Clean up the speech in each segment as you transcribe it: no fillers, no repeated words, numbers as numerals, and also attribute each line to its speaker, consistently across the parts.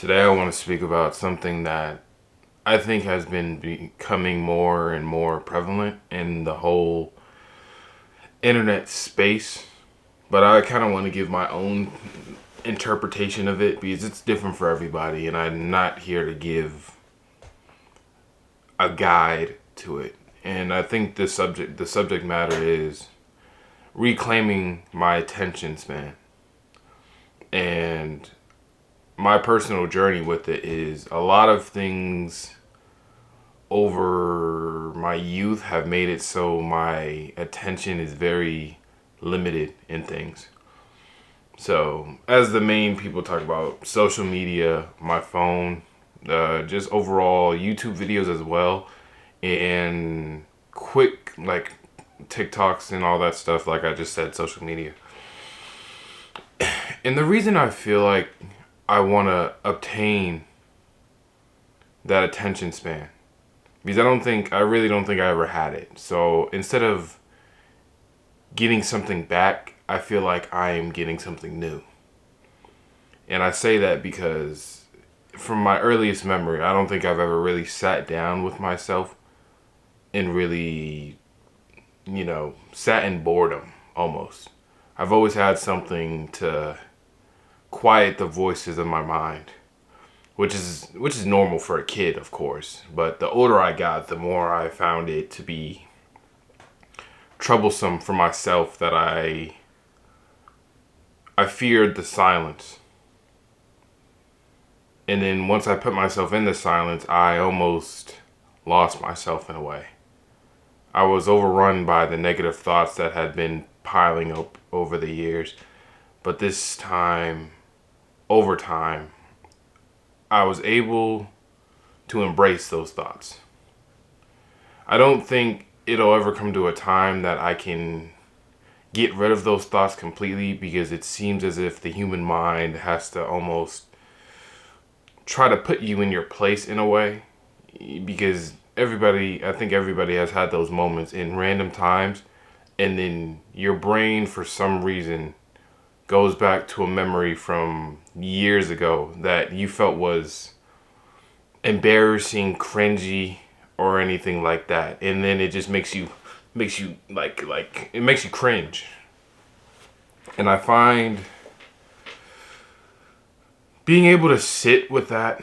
Speaker 1: Today I want to speak about something that I think has been becoming more and more prevalent in the whole internet space, but I kind of want to give my own interpretation of it because it's different for everybody, and I'm not here to give a guide to it. And I think the subject matter is reclaiming my attention span. And my personal journey with it is a lot of things over my youth have made it so my attention is very limited in things. So, as the main people talk about social media, my phone, just overall YouTube videos as well, and quick like TikToks and all that stuff, like I just said, social media. And the reason I feel like I want to obtain that attention span, because I really don't think I ever had it. So instead of getting something back, I feel like I am getting something new. And I say that because from my earliest memory, I don't think I've ever really sat down with myself and really, sat in boredom almost. I've always had something to quiet the voices of my mind, which is normal for a kid, of course. But the older I got, the more I found it to be troublesome for myself that I feared the silence. And then once I put myself in the silence, I almost lost myself in a way. I was overrun by the negative thoughts that had been piling up over the years. But this time, over time, I was able to embrace those thoughts. I don't think it'll ever come to a time that I can get rid of those thoughts completely, because it seems as if the human mind has to almost try to put you in your place in a way, because I think everybody has had those moments in random times, and then your brain for some reason goes back to a memory from years ago that you felt was embarrassing, cringy, or anything like that, and then it just makes you like it makes you cringe. And I find being able to sit with that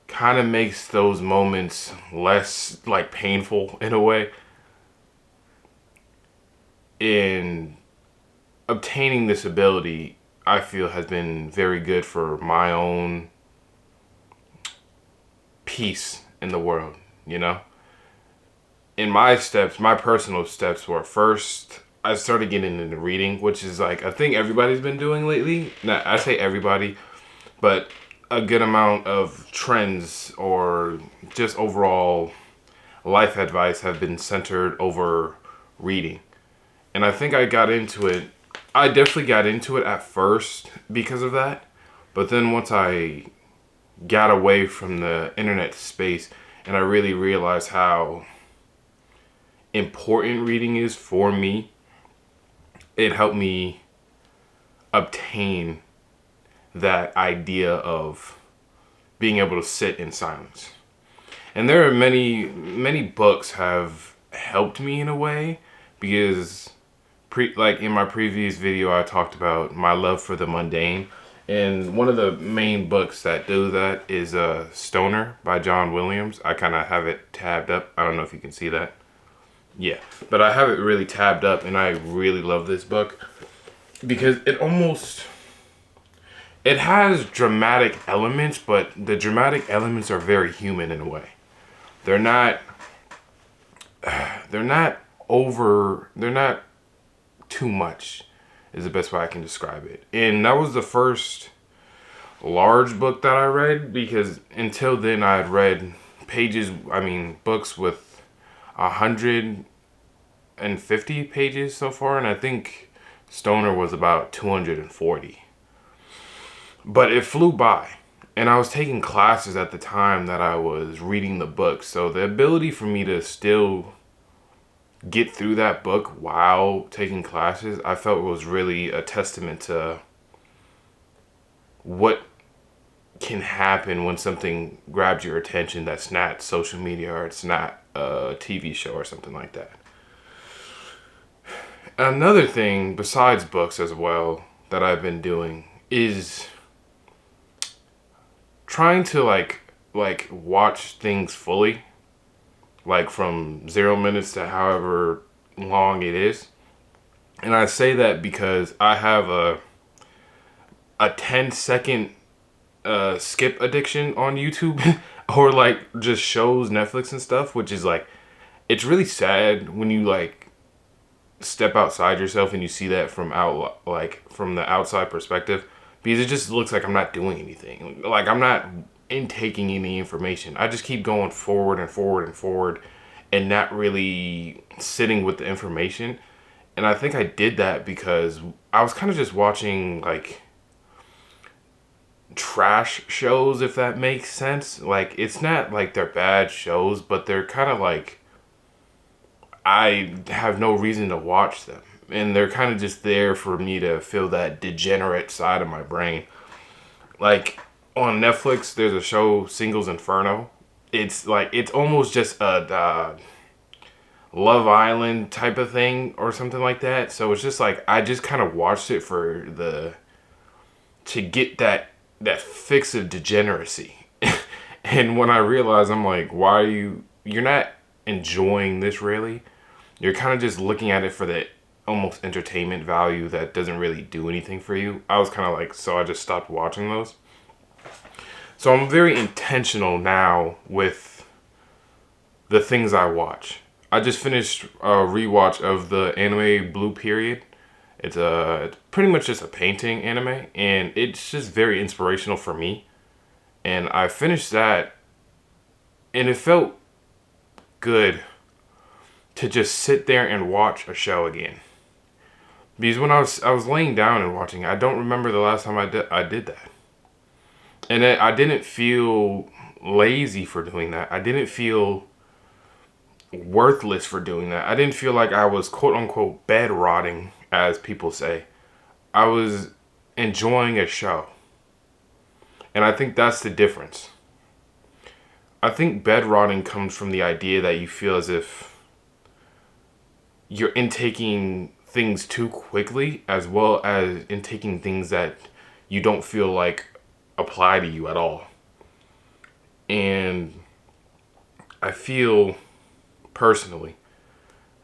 Speaker 1: kind of makes those moments less like painful in a way. And obtaining this ability, I feel, has been very good for my own peace in the world, you know? In my personal steps were, first, I started getting into reading, which is like, I think everybody's been doing lately. Not, I say everybody, but a good amount of trends or just overall life advice have been centered over reading. And I think I definitely got into it at first because of that. But then once I got away from the internet space and I really realized how important reading is for me, it helped me obtain that idea of being able to sit in silence. And there are many books have helped me in a way, because like in my previous video I talked about my love for the mundane, and one of the main books that do that is Stoner by John Williams. I kind of have it tabbed up. I don't know if you can see that. Yeah, but I have it really tabbed up, and I really love this book because it has dramatic elements, but the dramatic elements are very human in a way. They're not they're not they're not too much, is the best way I can describe it. And that was the first large book that I read, because until then I had read books with 150 pages so far, and I think Stoner was about 240. But it flew by. And I was taking classes at the time that I was reading the book. So the ability for me to still get through that book while taking classes, I felt was really a testament to what can happen when something grabs your attention that's not social media or it's not a TV show or something like that. Another thing besides books as well that I've been doing is trying to like watch things fully, like from 0 minutes to however long it is. And I say that because I have a 10-second skip addiction on YouTube or like just shows, Netflix and stuff, which is like, it's really sad when you like step outside yourself and you see that from from the outside perspective, because it just looks like I'm not doing anything. Like I'm not intaking any information. I just keep going forward and forward and forward and not really sitting with the information. And I think I did that because I was kind of just watching like trash shows, if that makes sense. Like it's not like they're bad shows, but they're kind of like, I have no reason to watch them. And they're kind of just there for me to feel that degenerate side of my brain. Like on Netflix, there's a show, Singles Inferno. It's like, it's almost just a Love Island type of thing or something like that. So it's just like, I just kind of watched it to get that fix of degeneracy. And when I realized, I'm like, why are you're not enjoying this really? You're kind of just looking at it for the almost entertainment value that doesn't really do anything for you. I was kind of like, so I just stopped watching those. So I'm very intentional now with the things I watch. I just finished a rewatch of the anime Blue Period. It's pretty much just a painting anime, and it's just very inspirational for me. And I finished that, and it felt good to just sit there and watch a show again. Because when I was laying down and watching, I don't remember the last time I did that. And I didn't feel lazy for doing that. I didn't feel worthless for doing that. I didn't feel like I was quote unquote bed rotting, as people say. I was enjoying a show. And I think that's the difference. I think bed rotting comes from the idea that you feel as if you're intaking things too quickly, as well as intaking things that you don't feel like apply to you at all. And I feel personally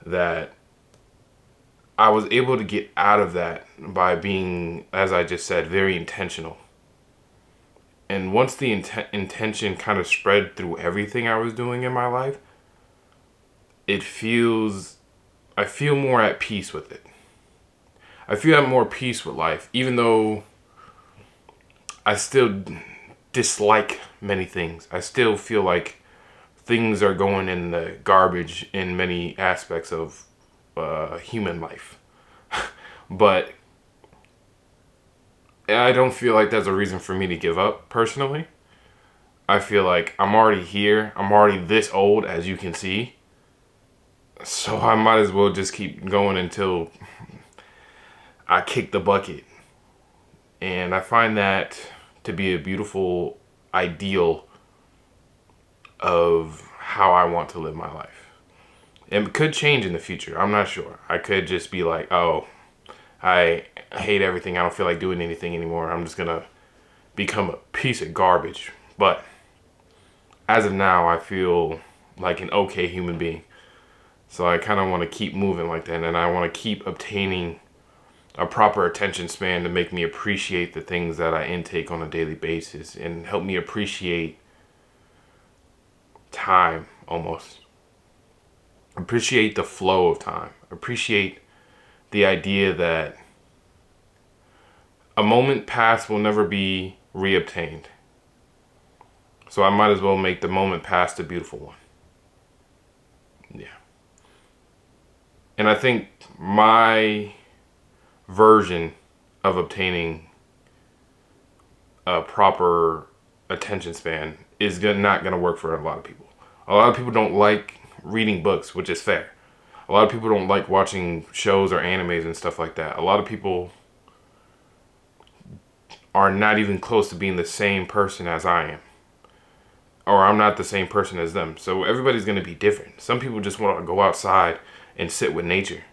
Speaker 1: that I was able to get out of that by being, as I just said, very intentional. And once the intention kind of spread through everything I was doing in my life, I feel more at peace with it. I feel at more peace with life, even though I still dislike many things. I still feel like things are going in the garbage in many aspects of human life. But I don't feel like that's a reason for me to give up, personally. I feel like I'm already here. I'm already this old, as you can see. So I might as well just keep going until I kick the bucket. And I find that to be a beautiful ideal of how I want to live my life. It could change in the future. I'm not sure. I could just be like, oh, I hate everything. I don't feel like doing anything anymore. I'm just going to become a piece of garbage. But as of now, I feel like an okay human being. So I kind of want to keep moving like that. And I want to keep obtaining a proper attention span to make me appreciate the things that I intake on a daily basis and help me appreciate time almost. Appreciate the flow of time. Appreciate the idea that a moment past will never be reobtained. So I might as well make the moment past a beautiful one. Yeah. And I think my version of obtaining a proper attention span is not going to work for a lot of people. A lot of people don't like reading books, which is fair. A lot of people don't like watching shows or animes and stuff like that. A lot of people are not even close to being the same person as I am. Or I'm not the same person as them. So everybody's going to be different. Some people just want to go outside and sit with nature.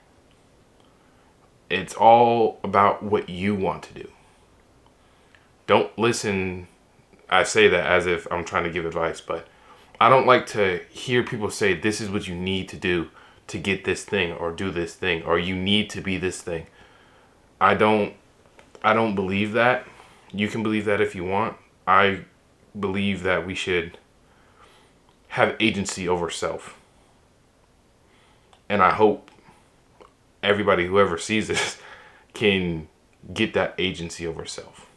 Speaker 1: It's all about what you want to do. Don't listen. I say that as if I'm trying to give advice, but I don't like to hear people say this is what you need to do to get this thing or do this thing or you need to be this thing. I don't believe that. You can believe that if you want. I believe that we should have agency over self. And I hope everybody, whoever sees this, can get that agency over self.